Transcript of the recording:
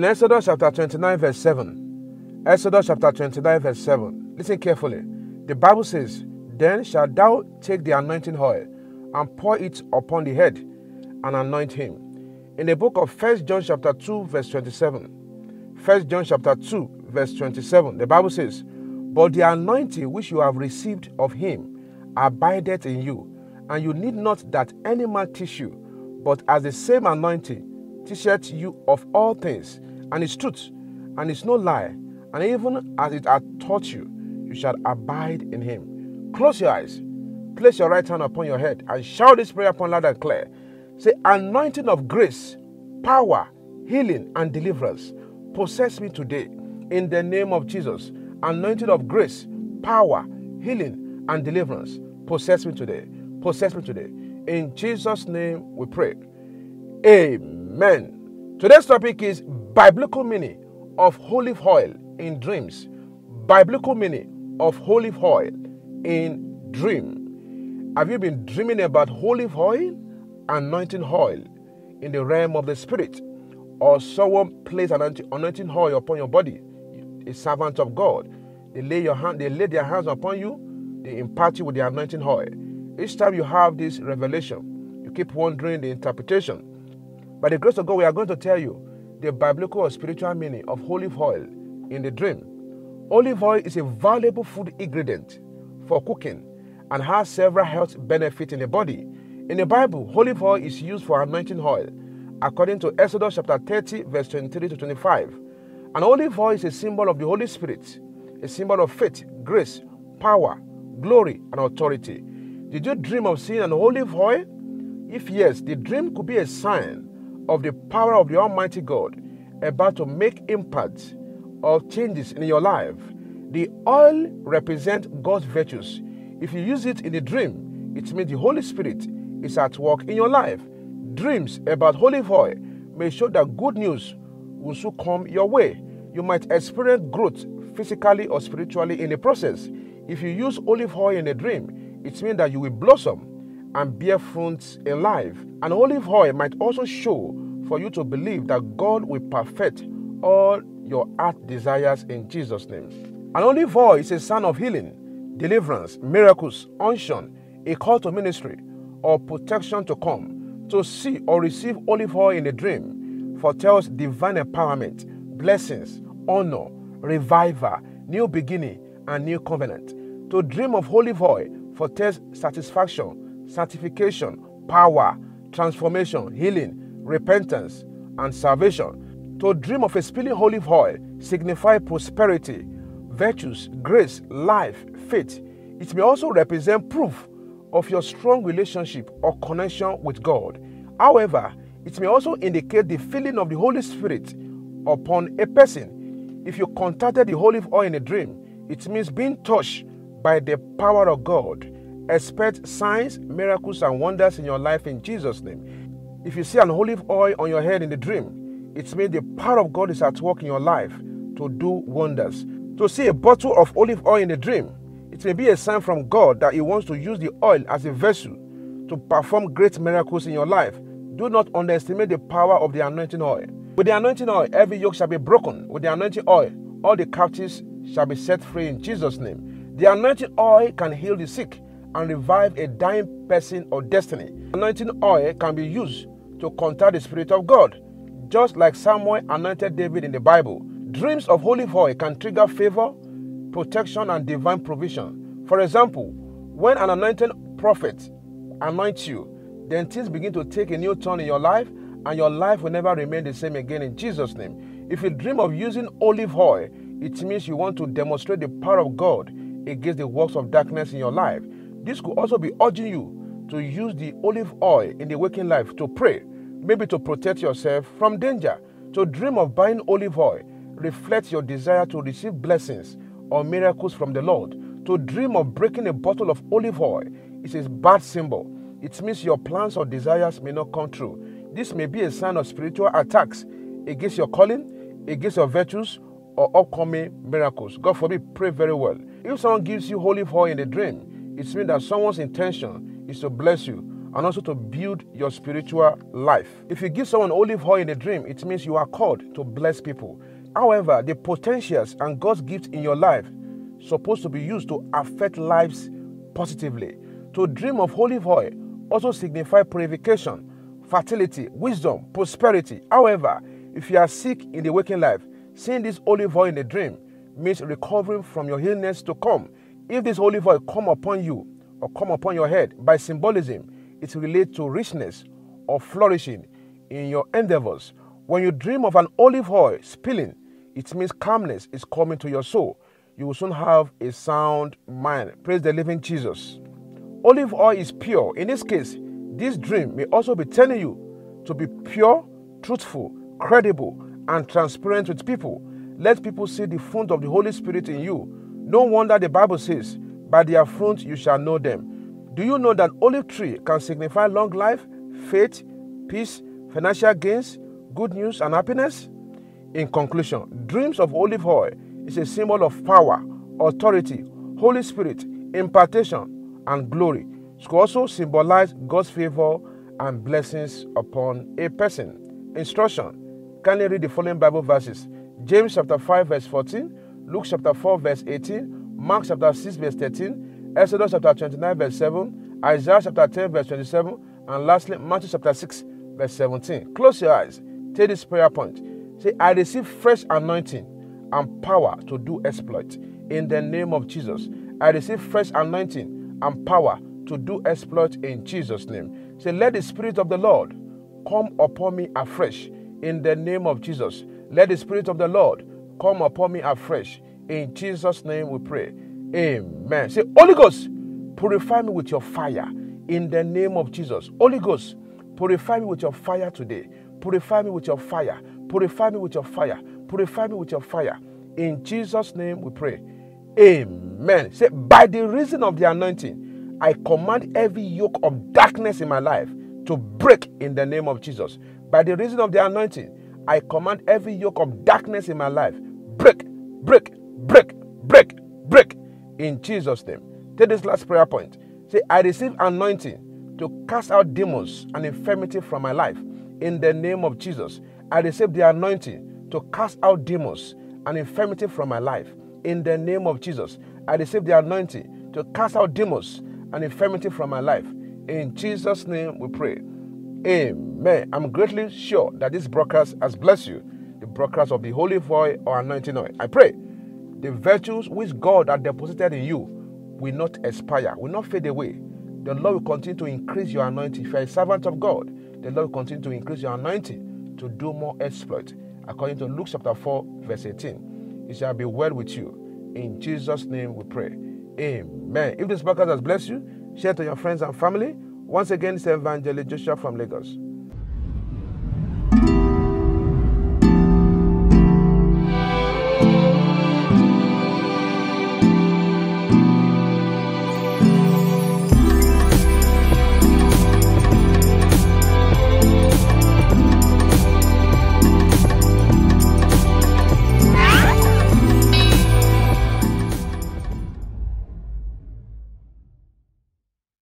In Exodus chapter 29 verse 7, Exodus chapter 29 verse 7, listen carefully. The Bible says, "Then shalt thou take the anointing oil and pour it upon the head and anoint him." In the book of 1 John chapter 2 verse 27, 1 John chapter 2 verse 27, the Bible says, "But the anointing which you have received of him abideth in you, and you need not that any man teach you, but as the same anointing teacheth you of all things, and is truth, and is no lie, and even as it hath taught you, you shall abide in him." Close your eyes, place your right hand upon your head, and shout this prayer upon loud and clear. Say, "Anointing of grace, power, healing, and deliverance, possess me today in the name of Jesus." Anointing of grace, power, healing, and deliverance, possess me today. Possess me today. In Jesus' name we pray. Amen. Today's topic is biblical meaning of olive oil in dreams. Biblical meaning of olive oil in dream. Have you been dreaming about olive oil, anointing oil in the realm of the spirit? Or someone placed an anointing oil upon your body, a servant of God. They lay their hands upon you, they impart you with the anointing oil. Each time you have this revelation, you keep wondering the interpretation. By the grace of God, we are going to tell you the biblical or spiritual meaning of olive oil in the dream. Olive oil is a valuable food ingredient for cooking and has several health benefits in the body. In the Bible, olive oil is used for anointing oil, according to Exodus chapter 30, verse 23 to 25. And olive oil is a symbol of the Holy Spirit, a symbol of faith, grace, power, glory, and authority. Did you dream of seeing an olive oil? If yes, the dream could be a sign of the power of the Almighty God about to make impact of changes in your life. The oil represents God's virtues. If you use it in a dream, it means the Holy Spirit is at work in your life. Dreams about olive oil may show that good news will soon come your way. You might experience growth physically or spiritually in the process. If you use olive oil in a dream, it means that you will blossom and bear fruits in life. And olive oil might also show for you to believe that God will perfect all your heart desires in Jesus' name. An olive oil is a sign of healing, deliverance, miracles, unction, a call to ministry, or protection to come. To see or receive olive oil in a dream foretells divine empowerment, blessings, honor, revival, new beginning, and new covenant. To dream of olive oil foretells satisfaction, sanctification, power, transformation, healing, repentance, and salvation. To dream of a spilling olive oil signifies prosperity, virtues, grace, life, faith. It may also represent proof of your strong relationship or connection with God. However, it may also indicate the filling of the Holy Spirit upon a person. If you contacted the olive oil in a dream, it means being touched by the power of God. Expect signs, miracles, and wonders in your life in Jesus' name. If you see an olive oil on your head in the dream, it means the power of God is at work in your life to do wonders. To see a bottle of olive oil in a dream, it may be a sign from God that He wants to use the oil as a vessel to perform great miracles in your life. Do not underestimate the power of the anointing oil. With the anointing oil, every yoke shall be broken. With the anointing oil, all the captives shall be set free in Jesus' name. The anointing oil can heal the sick and revive a dying person or destiny. Anointing oil can be used to contact the Spirit of God, just like Samuel anointed David in the Bible. Dreams of olive oil can trigger favor, protection, and divine provision. For example, when an anointed prophet anoints you, then things begin to take a new turn in your life, and your life will never remain the same again in Jesus' name. If you dream of using olive oil, it means you want to demonstrate the power of God against the works of darkness in your life. This could also be urging you to use the olive oil in the waking life to pray, maybe to protect yourself from danger. To dream of buying olive oil reflects your desire to receive blessings or miracles from the Lord. To dream of breaking a bottle of olive oil is a bad symbol. It means your plans or desires may not come true. This may be a sign of spiritual attacks against your calling, against your virtues, or upcoming miracles. God forbid, pray very well. If someone gives you olive oil in a dream, it means that someone's intention is to bless you and also to build your spiritual life. If you give someone olive oil in a dream, it means you are called to bless people. However, the potentials and God's gifts in your life supposed to be used to affect lives positively. To dream of olive oil also signifies purification, fertility, wisdom, prosperity. However, if you are sick in the waking life, seeing this olive oil in a dream means recovering from your illness to come. If this olive oil come upon you or come upon your head by symbolism, it relates to richness or flourishing in your endeavors. When you dream of an olive oil spilling, it means calmness is coming to your soul. You will soon have a sound mind. Praise the living Jesus. Olive oil is pure. In this case, this dream may also be telling you to be pure, truthful, credible, and transparent with people. Let people see the fruit of the Holy Spirit in you. No wonder the Bible says, by their fruit you shall know them. Do you know that olive tree can signify long life, faith, peace, financial gains, good news, and happiness? In conclusion, dreams of olive oil is a symbol of power, authority, Holy Spirit, impartation, and glory. It could also symbolize God's favor and blessings upon a person. Instruction. Kindly read the following Bible verses. James chapter 5 verse 14, Luke chapter 4 verse 18, Mark chapter 6 verse 13, Exodus chapter 29 verse 7, Isaiah chapter 10 verse 27, and lastly Matthew chapter 6 verse 17. Close your eyes. Take this prayer point. Say, I receive fresh anointing and power to do exploit. In the name of Jesus. I receive fresh anointing and power to do exploit in Jesus' name. Say, let the Spirit of the Lord come upon me afresh. In the name of Jesus. Let the Spirit of the Lord come upon me afresh. In Jesus' name we pray. Amen. Say, Holy Ghost, purify me with your fire. In the name of Jesus. Holy Ghost, purify me with your fire today. Purify me with your fire. Purify me with your fire. Purify me with your fire. In Jesus' name we pray. Amen. Say, by the reason of the anointing, I command every yoke of darkness in my life to break in the name of Jesus. By the reason of the anointing, I command every yoke of darkness in my life. Break, break, break, break, break. In Jesus' name. Take this last prayer point. Say, I receive anointing to cast out demons and infirmity from my life. In the name of Jesus. I receive the anointing to cast out demons and infirmity from my life. In the name of Jesus. I receive the anointing to cast out demons and infirmity from my life. In Jesus' name we pray. Amen. I'm greatly sure that this broadcast has blessed you. The broadcast of the holy oil or anointing oil. I pray the virtues which God has deposited in you will not expire, will not fade away. The Lord will continue to increase your anointing. If you are a servant of God, the Lord will continue to increase your anointing to do more exploit. According to Luke chapter 4 verse 18. It shall be well with you. In Jesus' name we pray. Amen. If this broadcast has blessed you, share to your friends and family. Once again, it's Evangelist Joshua from Lagos.